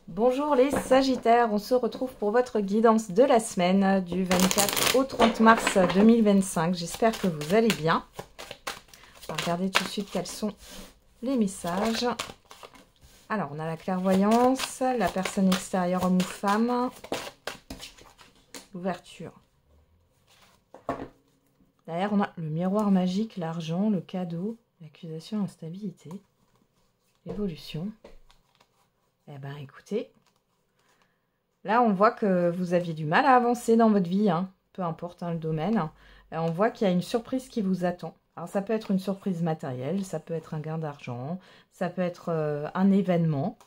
Bonjour les Sagittaires, on se retrouve pour votre guidance de la semaine du 24 au 30 mars 2025. J'espère que vous allez bien. On va regarder tout de suite quels sont les messages. Alors, on a la clairvoyance, la personne extérieure homme ou femme, l'ouverture. Derrière, on a le miroir magique, l'argent, le cadeau, l'accusation, l'instabilité, l'évolution. Eh bien, écoutez, là, on voit que vous aviez du mal à avancer dans votre vie, hein, peu importe le domaine. On voit qu'il y a une surprise qui vous attend. Alors, ça peut être une surprise matérielle, ça peut être un gain d'argent, ça peut être un événement,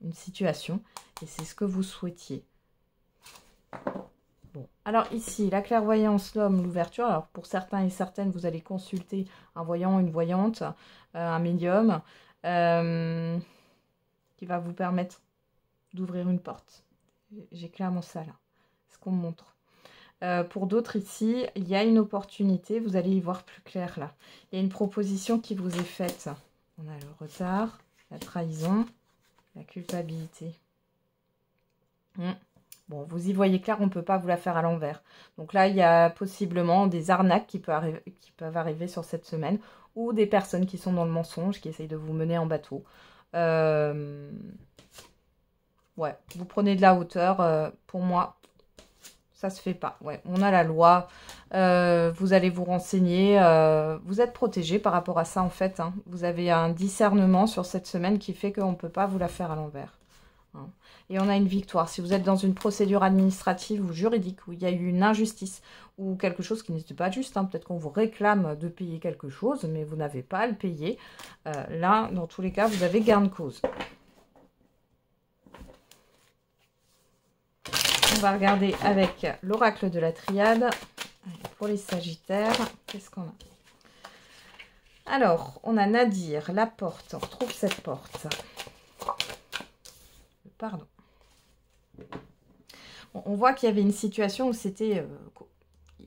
une situation, et c'est ce que vous souhaitiez. Bon, alors ici, la clairvoyance, l'homme, l'ouverture. Alors, pour certains et certaines, vous allez consulter un voyant, une voyante, un médium, qui va vous permettre d'ouvrir une porte. J'ai clairement ça là, ce qu'on me montre. Pour d'autres ici, il y a une opportunité, vous allez y voir plus clair là. Il y a une proposition qui vous est faite. On a le retard, la trahison, la culpabilité. Bon, vous y voyez clair, on ne peut pas vous la faire à l'envers. Donc là, il y a possiblement des arnaques qui peuvent arriver sur cette semaine, ou des personnes qui sont dans le mensonge, qui essayent de vous mener en bateau. Ouais, vous prenez de la hauteur. Pour moi, ça se fait pas. Ouais, on a la loi. Vous allez vous renseigner. Vous êtes protégé par rapport à ça, en fait. Hein. Vous avez un discernement sur cette semaine qui fait qu'on ne peut pas vous la faire à l'envers. Hein. Et on a une victoire. Si vous êtes dans une procédure administrative ou juridique où il y a eu une injustice ou quelque chose qui n'était pas juste, hein, peut-être qu'on vous réclame de payer quelque chose, mais vous n'avez pas à le payer. Là, dans tous les cas, vous avez gain de cause. On va regarder avec l'oracle de la triade. Pour les Sagittaires, qu'est-ce qu'on a? Alors, on a Nadir, la porte. On retrouve cette porte. Pardon. Bon, on voit qu'il y avait une situation où c'était...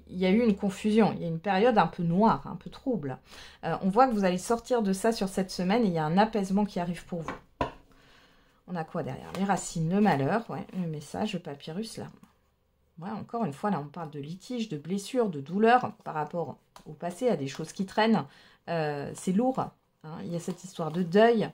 il y a eu une confusion. Il y a une période un peu noire, un peu trouble. On voit que vous allez sortir de ça sur cette semaine et il y a un apaisement qui arrive pour vous. On a quoi derrière? Les racines, le malheur, ouais, le message, le papyrus, là. Ouais, encore une fois, là, on parle de litige, de blessure, de douleur par rapport au passé, à des choses qui traînent. C'est lourd. Hein. Il y a cette histoire de deuil.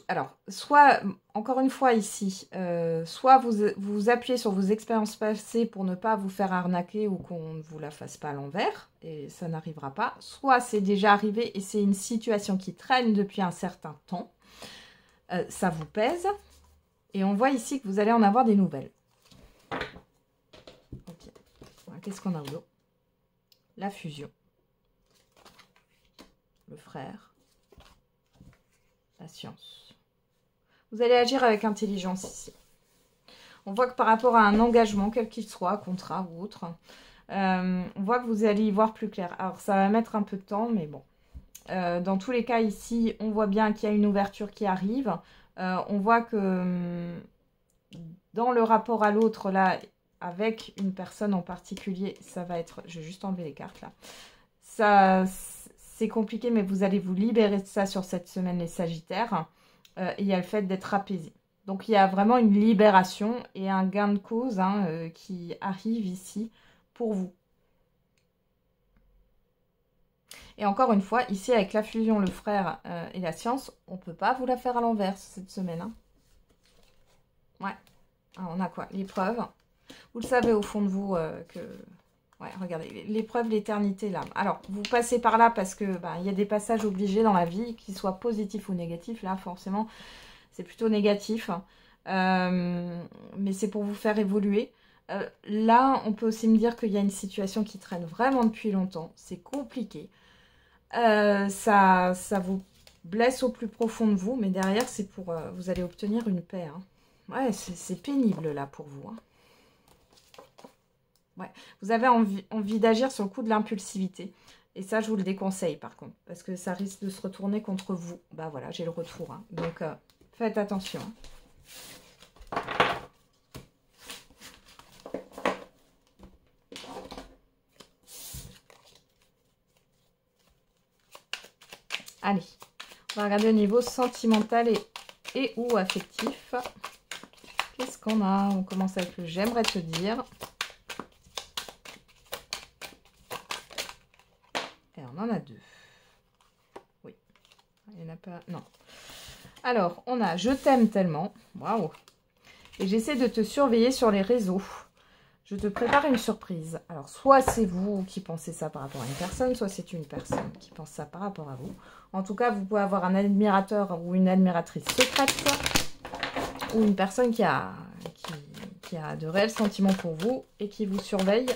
Alors, soit, encore une fois ici, soit vous appuyez sur vos expériences passées pour ne pas vous faire arnaquer ou qu'on ne vous la fasse pas à l'envers, et ça n'arrivera pas. Soit c'est déjà arrivé et c'est une situation qui traîne depuis un certain temps. Ça vous pèse. Et on voit ici que vous allez en avoir des nouvelles. Okay. Qu'est-ce qu'on a au dos? La fusion. Le frère. La science. Vous allez agir avec intelligence ici. On voit que par rapport à un engagement, quel qu'il soit, contrat ou autre, on voit que vous allez y voir plus clair. Alors, ça va mettre un peu de temps, mais bon. Dans tous les cas, ici, on voit bien qu'il y a une ouverture qui arrive. On voit que dans le rapport à l'autre, là, avec une personne en particulier, ça va être... Je vais juste enlever les cartes, là. Ça, c'est compliqué, mais vous allez vous libérer de ça sur cette semaine, les Sagittaires. Et il y a le fait d'être apaisé. Donc, il y a vraiment une libération et un gain de cause hein, qui arrive ici pour vous. Et encore une fois, ici, avec la fusion, le frère et la science, on ne peut pas vous la faire à l'envers cette semaine. Hein. Ouais. Alors, on a quoi? L'épreuve. Vous le savez au fond de vous que... Ouais, regardez, l'épreuve, l'éternité, là. Alors, vous passez par là parce que y a des passages obligés dans la vie, qu'ils soient positifs ou négatifs. Là, forcément, c'est plutôt négatif. Mais c'est pour vous faire évoluer. Là, on peut aussi me dire qu'il y a une situation qui traîne vraiment depuis longtemps. C'est compliqué. Ça vous blesse au plus profond de vous, mais derrière, c'est pour... vous allez obtenir une paix. Hein. Ouais, c'est pénible, là, pour vous. Hein. Ouais. Vous avez envie d'agir sur le coup de l'impulsivité. Et ça, je vous le déconseille, par contre. Parce que ça risque de se retourner contre vous. Bah voilà, j'ai le retour. Hein. Donc, faites attention. Hein. Allez, on va regarder au niveau sentimental et ou affectif. Qu'est-ce qu'on a? On commence avec le j'aimerais te dire. Et on en a deux. Oui. Il n'y en a pas. Non. Alors, on a je t'aime tellement. Waouh. Et j'essaie de te surveiller sur les réseaux. Je te prépare une surprise. Alors, soit c'est vous qui pensez ça par rapport à une personne, soit c'est une personne qui pense ça par rapport à vous. En tout cas, vous pouvez avoir un admirateur ou une admiratrice secrète, ou une personne qui a de réels sentiments pour vous et qui vous surveille,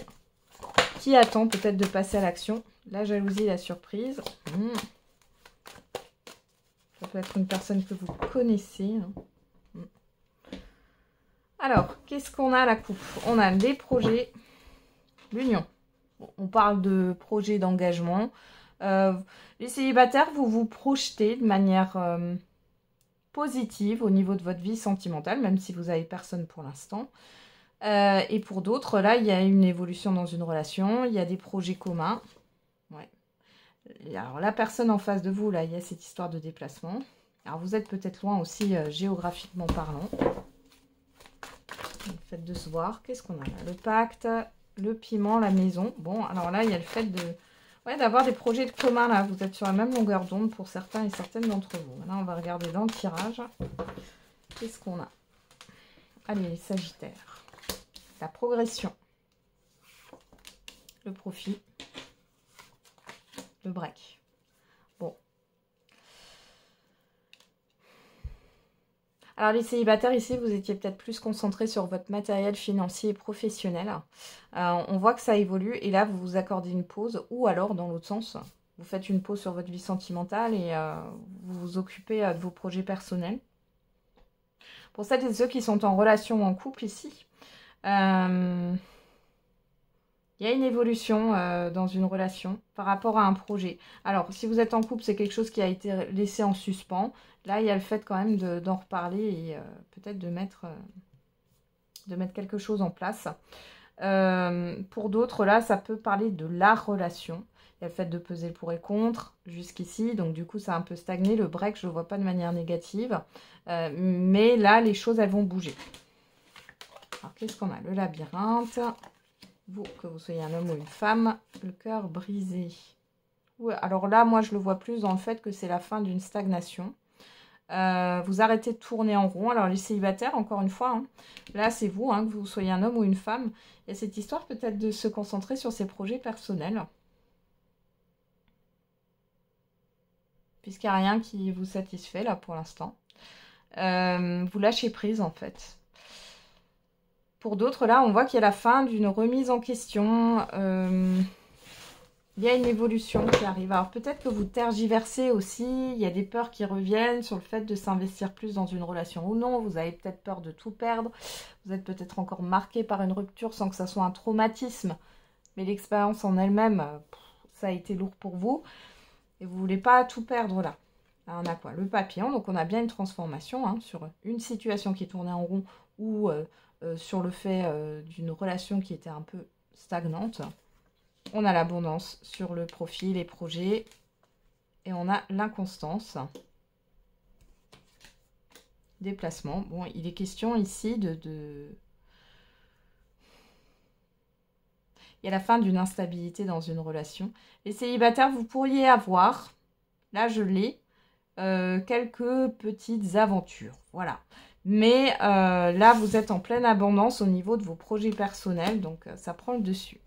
qui attend peut-être de passer à l'action. La jalousie, la surprise. Ça peut être une personne que vous connaissez. Alors, qu'est-ce qu'on a à la coupe? On a les projets, l'union. On parle de projets d'engagement. Les célibataires, vous vous projetez de manière positive au niveau de votre vie sentimentale, même si vous n'avez personne pour l'instant. Et pour d'autres, là, il y a une évolution dans une relation, il y a des projets communs. Ouais. Alors, la personne en face de vous, là, il y a cette histoire de déplacement. Alors, vous êtes peut-être loin aussi géographiquement parlant. Le fait de se voir, qu'est-ce qu'on a là? Le pacte, le piment, la maison. Bon, alors là, il y a le fait de d'avoir des projets de commun, là. Vous êtes sur la même longueur d'onde pour certains et certaines d'entre vous. Là, on va regarder dans le tirage. Qu'est-ce qu'on a? Allez, les sagittaires. La progression. Le profit. Le break. Bon. Alors les célibataires ici, vous étiez peut-être plus concentrés sur votre matériel financier et professionnel. On voit que ça évolue et là vous vous accordez une pause ou alors dans l'autre sens, vous faites une pause sur votre vie sentimentale et vous vous occupez de vos projets personnels. Pour celles et ceux qui sont en relation ou en couple ici, il y a une évolution dans une relation par rapport à un projet. Alors, si vous êtes en couple, c'est quelque chose qui a été laissé en suspens. Là, il y a le fait quand même d'en reparler et peut-être de mettre quelque chose en place. Pour d'autres, là, ça peut parler de la relation. Il y a le fait de peser le pour et contre jusqu'ici. Donc, du coup, ça a un peu stagné. Le break, je ne le vois pas de manière négative. Mais là, les choses, elles vont bouger. Alors, qu'est-ce qu'on a? Le labyrinthe. Vous, que vous soyez un homme ou une femme, le cœur brisé. Ouais, alors là, moi, je le vois plus dans le fait que c'est la fin d'une stagnation. Vous arrêtez de tourner en rond. Alors, les célibataires, encore une fois, là, c'est vous, que vous soyez un homme ou une femme. Il y a cette histoire peut-être de se concentrer sur ses projets personnels. Puisqu'il n'y a rien qui vous satisfait, là, pour l'instant. Vous lâchez prise, en fait. Pour d'autres, là, on voit qu'il y a la fin d'une remise en question. Il y a une évolution qui arrive. Alors, peut-être que vous tergiversez aussi. Il y a des peurs qui reviennent sur le fait de s'investir plus dans une relation ou non. Vous avez peut-être peur de tout perdre. Vous êtes peut-être encore marqué par une rupture sans que ça soit un traumatisme. Mais l'expérience en elle-même, ça a été lourd pour vous. Et vous ne voulez pas tout perdre là. Là, on a quoi? Le papillon. Donc, on a bien une transformation sur une situation qui tournait en rond ou sur le fait d'une relation qui était un peu stagnante. On a l'abondance sur le profil, les projets. Et on a l'inconstance. Déplacement. Bon, il est question ici de... Il y a la fin d'une instabilité dans une relation. Les célibataires, vous pourriez avoir, là je l'ai, quelques petites aventures. Voilà. Mais là, vous êtes en pleine abondance au niveau de vos projets personnels. Donc, ça prend le dessus.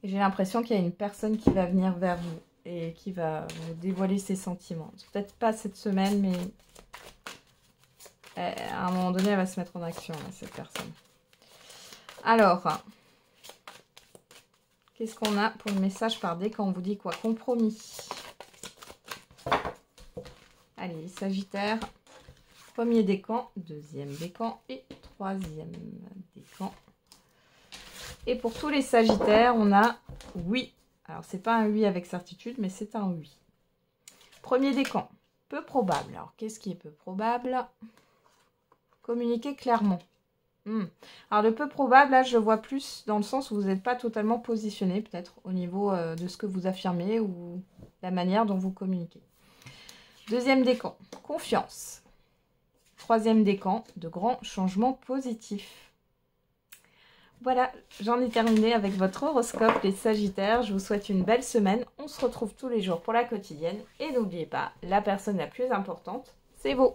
J'ai l'impression qu'il y a une personne qui va venir vers vous et qui va vous dévoiler ses sentiments. Peut-être pas cette semaine, mais à un moment donné, elle va se mettre en action, là, cette personne. Alors, qu'est-ce qu'on a pour le message par décan? On vous dit quoi? Compromis. Allez, Sagittaire. Premier décan, deuxième décan et troisième décan. Et pour tous les Sagittaires, on a oui. Alors, c'est pas un oui avec certitude, mais c'est un oui. Premier décan, peu probable. Alors, qu'est-ce qui est peu probable? Communiquer clairement. Alors, le peu probable, là, je vois plus dans le sens où vous n'êtes pas totalement positionné, peut-être, au niveau de ce que vous affirmez ou la manière dont vous communiquez. Deuxième décan, confiance. Troisième décan, de grands changements positifs. Voilà, j'en ai terminé avec votre horoscope, les Sagittaires. Je vous souhaite une belle semaine. On se retrouve tous les jours pour la quotidienne. Et n'oubliez pas, la personne la plus importante, c'est vous.